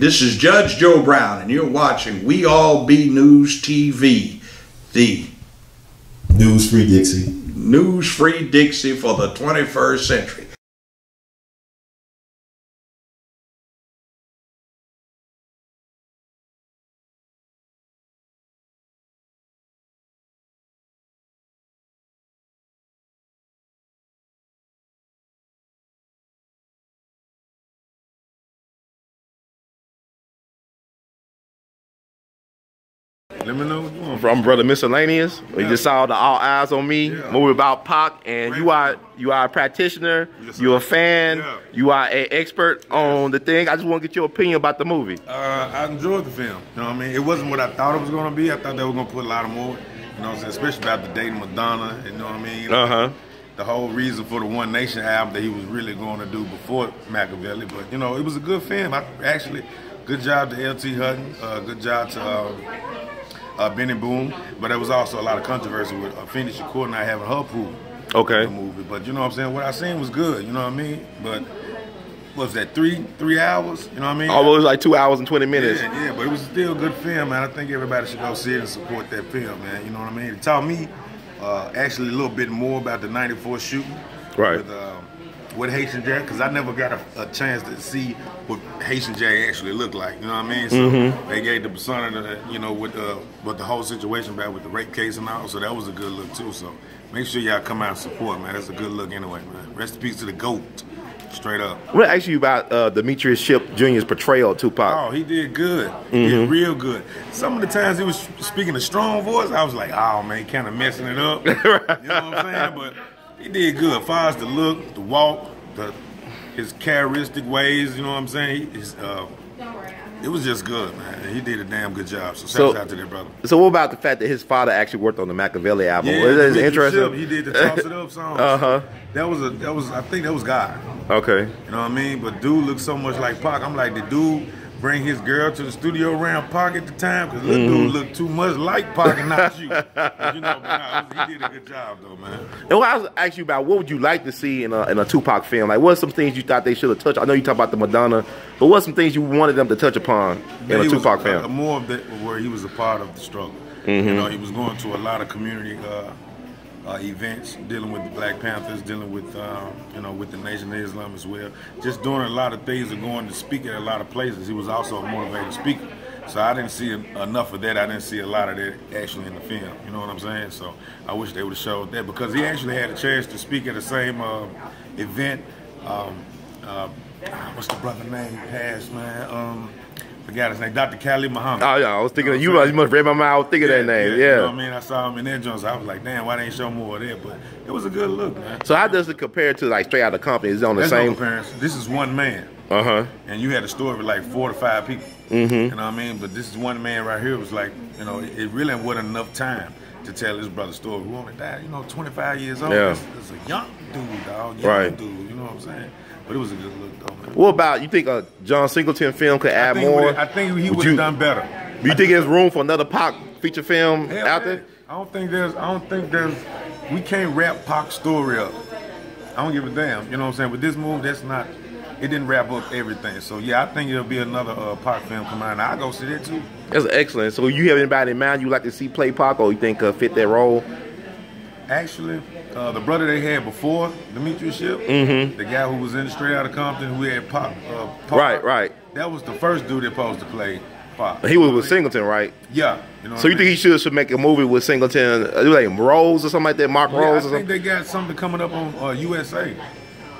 This is Judge Joe Brown, and you're watching We All Be News TV, the News-free Dixie. News-free Dixie for the 21st century. Let me know what you want. From Brother Miscellaneous. We just saw the All Eyes on Me movie about Pac, and you are a practitioner, you're a fan, you are an expert on the thing. I just want to get your opinion about the movie. I enjoyed the film. You know what I mean? It wasn't what I thought it was going to be. I thought they were going to put a lot of more. You know what I'm saying? Especially about the dating Madonna. You know what I mean? The whole reason for the One Nation album that he was really going to do before Machiavelli. But you know, it was a good film. Actually, good job to L.T. Hutton. Good job to Benny Boom, but there was also a lot of controversy with Phoenix Shakur not having her pool in the movie. But you know what I'm saying? What I seen was good, you know what I mean? But what was that, three hours? You know what I mean? Almost like 2 hours and 20 minutes. Yeah, but it was still a good film, man. I think everybody should go see it and support that film, man. You know what I mean? It taught me actually a little bit more about the '94 shooting. Right. With Haitian Jack, because I never got a chance to see what Haitian Jack actually looked like. You know what I mean? So they gave the persona, you know, with the whole situation back with the rape case and all. So that was a good look too. So make sure y'all come out and support, man. That's a good look anyway, man. Rest in peace to the GOAT. Straight up. I want to ask you about Demetrius Shipp Jr.'s portrayal of Tupac. Oh, he did good. He did real good. Some of the times he was speaking a strong voice, I was like, oh man, kind of messing it up. You know what I'm saying? But he did good. As far as the look, the walk, his characteristic ways, you know what I'm saying? It was just good, man. He did a damn good job. So shout out to that brother. So what about the fact that his father actually worked on the Machiavelli album? Yeah, was that interesting? He did the Toss It Up song. I think that was God. Okay. You know what I mean? But dude looked so much like Pac. I'm like, the dude bring his girl to the studio around Pac at the time? Because little dude looked too much like Pac and not you. But, you know, but he did a good job though, man. And what I was asking you about, what would you like to see in a Tupac film? Like, what are some things you thought they should have touched? I know you talk about the Madonna, but what are some things you wanted them to touch upon in a Tupac film? More of that where he was a part of the struggle. You know, he was going to a lot of community events, dealing with the Black Panthers, dealing with you know, with the Nation of Islam as well. Just doing a lot of things and going to speak at a lot of places. He was also a motivated speaker. So I didn't see enough of that. I didn't see a lot of that actually in the film. You know what I'm saying? So I wish they would have showed that, because he actually had a chance to speak at the same event. What's the brother name? He passed, man. Forgot his name, Dr. Khalid Muhammad. Oh yeah, I was thinking you must read my mind. I was thinking that name. Yeah. You know what I mean? I saw him in that joint, so I was like, damn, why they ain't show more of that? But it was a good look, man. So how does it compare to like Straight Outta Compton? Is it on the same? No comparison. This is one man. And you had a story with like 4 to 5 people. You know what I mean? But this is one man right here. It was like, you know, it really wasn't enough time to tell his brother's story. Who only died, you know, 25 years old. Yeah. It's a young dude, dog. Young dude. You know what I'm saying? But it was a good look, though, man. What about, you think a John Singleton film could add more? I think he would have done better. Do you think there's room for another Pac feature film out there? I don't think there's, we can't wrap Pac's story up. I don't give a damn, you know what I'm saying? With this movie, it didn't wrap up everything. So yeah, I think there'll be another Pac film come out, and I'll go see that too. That's excellent. So you have anybody in mind you like to see play Pac, or you think fit that role? Actually, the brother they had before, Demetrius Shipp, the guy who was in Straight Outta Compton, who had Pac. Right. That was the first dude that supposed to play Pac. He was with Singleton, right? Yeah. You know so you think he should make a movie with Singleton, like Rose or something like that, Mark Rose or something? I think they got something coming up on USA.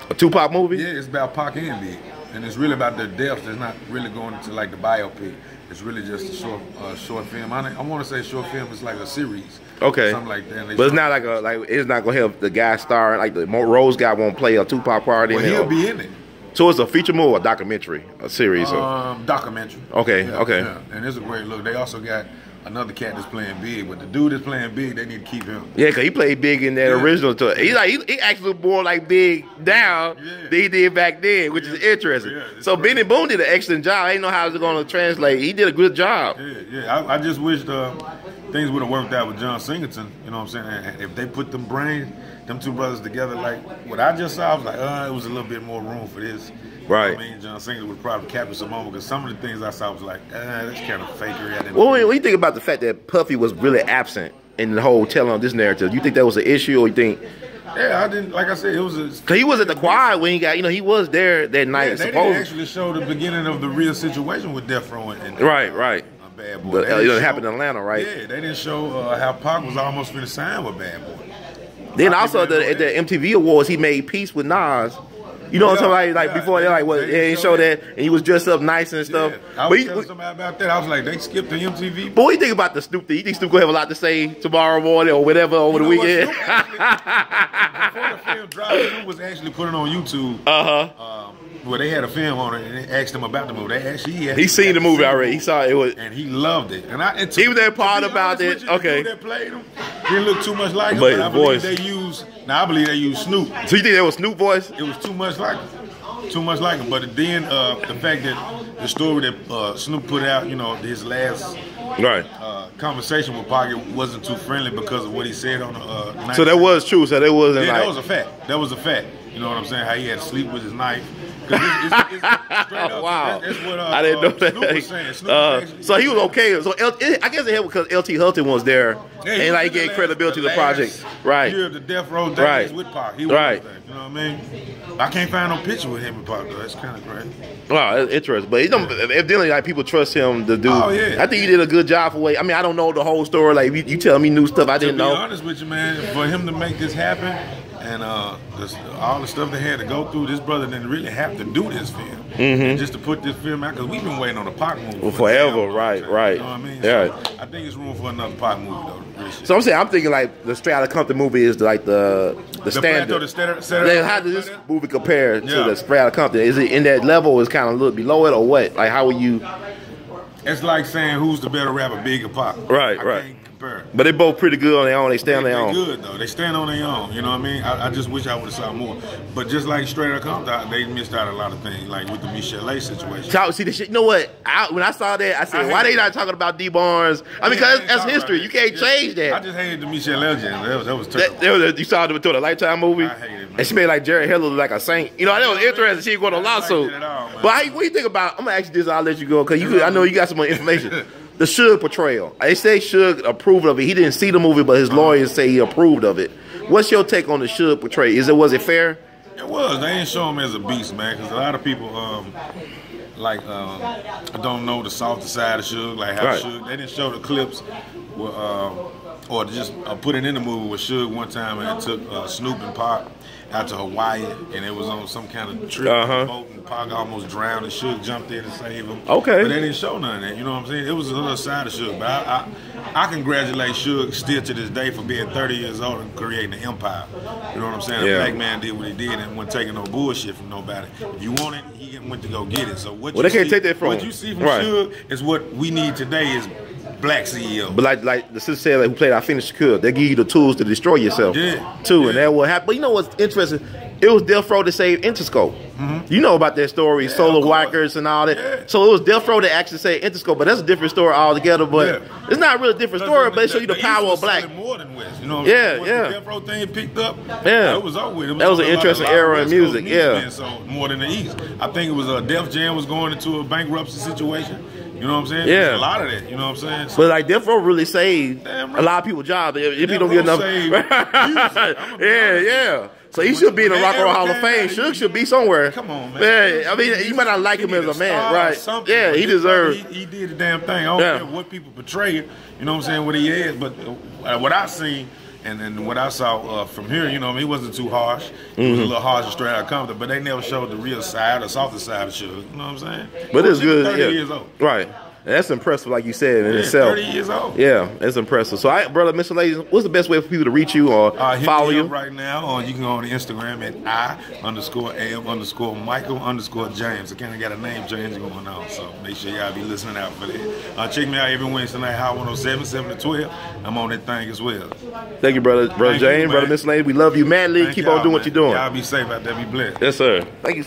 A Tupac movie? Yeah, it's about Pac and Big. And it's really about their deaths. It's not really going into like the biopic. It's really just a short film. I want to say short film is like a series. Okay. Something like that. But it's not like it's not gonna have the guy starring, like the Rose guy won't play a Tupac part in it. Well, he'll be in it. So it's a feature movie, or a documentary, a series? Documentary. Okay, yeah, okay. Yeah. And it's a great look. They also got another cat that's playing Big, but the dude that's playing Big, they need to keep him. Yeah, because he played Big in that original tour. He actually looked more like Big now than he did back then, which is interesting. So Benny Boone did an excellent job. I didn't know how it was going to translate. He did a good job. Yeah. I just wish things would have worked out with John Singleton. You know what I'm saying? If they put them two brothers together like what I just saw, I was like, it was a little bit more room for this. Right. I mean, John Singer would probably capture some moment because some of the things I saw was like, that's kind of fakery. Well, when you think about the fact that Puffy was really absent in the whole telling of this narrative, you think that was an issue, or you think? Yeah, I didn't. Like I said, it was because he was at the choir when he got, he was there that night. Yeah, they didn't actually show the beginning of the real situation with Death Row and right. Bad Boy. It happened in Atlanta, right? Yeah, they didn't show how Pac was almost finna sign with Bad Boy. Then also at the MTV Awards, he made peace with Nas. You know what I'm talking about? Like before, they're like, well, they didn't show that, and he was dressed up nice and stuff. I was telling somebody about that. I was like, they skipped the MTV. But what do you think about the Snoop thing? You think Snoop gonna have a lot to say tomorrow morning or whatever over the weekend? Before the film dropped, Snoop was actually putting on YouTube. Well, they had a film on it, and they asked him about the movie. He seen the movie already. He saw it, and he loved it. And he was that part about it. Okay, that played him didn't look too much like him. But I believe they used. Now I believe they used Snoop. So you think that was Snoop voice? It was too much like him. Too much like him. But then the fact that the story that Snoop put out, his last conversation with Pac wasn't too friendly because of what he said on the. So that was true. So that wasn't. Yeah, that was a fact. That was a fact. You know what I'm saying? How he had to sleep with his knife. It's straight up. Wow. That's what I didn't know that. Snoop was saying. So he was okay. So I guess it helped because LT Hilton was there, and like he gave credibility to the project. Right. Year of the Death Row days with Pac. He was right. there, you know what I mean? I can't find no picture with him and Pac though. That's kind of crazy. Wow, that's interesting. But evidently, like people trust him to do. Oh yeah. I think he did a good job for what. I mean, I don't know the whole story. Like you tell me new stuff I didn't know. To be honest with you, man, for him to make this happen. And all the stuff they had to go through, this brother didn't really have to do this film. Just to put this film out, because we've been waiting on a Pac movie forever. Right. You know what I mean? Yeah. So I think it's room for another Pac movie, though. Really. So I'm thinking like the Straight Outta Compton movie is like the standard. How does this movie compare to the Straight Outta Compton? Is it in that level? Is kind of a little below it, or what? Like how will you? It's like saying who's the better rapper, Big or Pac? Right. But they both pretty good on their own. They stand on their own. They're good though. They stand on their own. You know what I mean? I just wish I would have saw more. But just like Straight Outta Compton, they missed out a lot of things, like with the Miscellaneous situation. See the shit. You know what? When I saw that, I said, "Why they not talking about D Barnes?" I mean, because that's history. You can't change that. I just hated the Miscellaneous. That was terrible. You saw the Lifetime movie, I hated it, man. And she made like Jared Hill look like a saint. You know, that was interesting. She going to lawsuit. But what do you think about? I'm gonna ask you this. I'll let you go because I know you got some more information. The Suge portrayal. They say Suge approved of it. He didn't see the movie, but his lawyers say he approved of it. What's your take on the Suge portrayal? Was it fair? It was. They didn't show him as a beast, man, because a lot of people don't know the softer side of Suge, like how Suge. They didn't show the clips, or just put it in the movie with Suge one time, and it took Snoop and Pac out to Hawaii, and it was on some kind of trip boat, and Pac almost drowned, and Suge jumped in and saved him. Okay. But they didn't show none of that, you know what I'm saying? It was another side of Suge, but I congratulate Suge still to this day for being 30 years old and creating an empire. You know what I'm saying? Yeah. A black man did what he did and wasn't taking no bullshit from nobody. If you want it, he went to go get it. So they can't take that from what you see from Suge is what we need today is black CEO. But like the sister said, like, who played I Finished Shakur, they give you the tools to destroy yourself too, and that will happen. But you know what's interesting? It was Death Row to save Interscope. You know about that story, Solar Whackers and all that. Yeah. So it was Death Row that actually saved Interscope, but that's a different story altogether. But it's not really a different story, but it shows you the power of black. More than West, you know. The Death Row thing picked up. It was over with. That was an interesting era in music. So more than the East. I think it was Def Jam was going into a bankruptcy situation. You know what I'm saying? Yeah. There's a lot of that. You know what I'm saying? So, but like Death Row really saved a lot of people's jobs if you don't get enough. So he should be in the Rock and Roll Hall of Fame. Suge should be somewhere. Come on, man. I mean, you might not like him as a man, right? Yeah, he deserves. He did the damn thing. I don't care what people portray it. You know what I'm saying? What he is, but what I seen. And what I saw from here, you know, he wasn't too harsh. He was a little harsh and Straight Outta Compton, but they never showed the real side, the softer side of Suge. You know what I'm saying? But it's good. 30 years old. Right. And that's impressive, like you said, in itself. 30 years old. Yeah, it's impressive. So, brother, Miscellaneous, what's the best way for people to reach you or follow you? Right now, you can go on the Instagram at I_AM_Michael_James. I kind of got a name change going on, so make sure y'all be listening out for that. Check me out every Wednesday night, Hot 107, 7 to 12. I'm on that thing as well. Thank you, brother James, brother Miscellaneous. We love you, Mad League. Keep on doing what you're doing. Y'all be safe out there. Be blessed. Yes, sir. Thank you.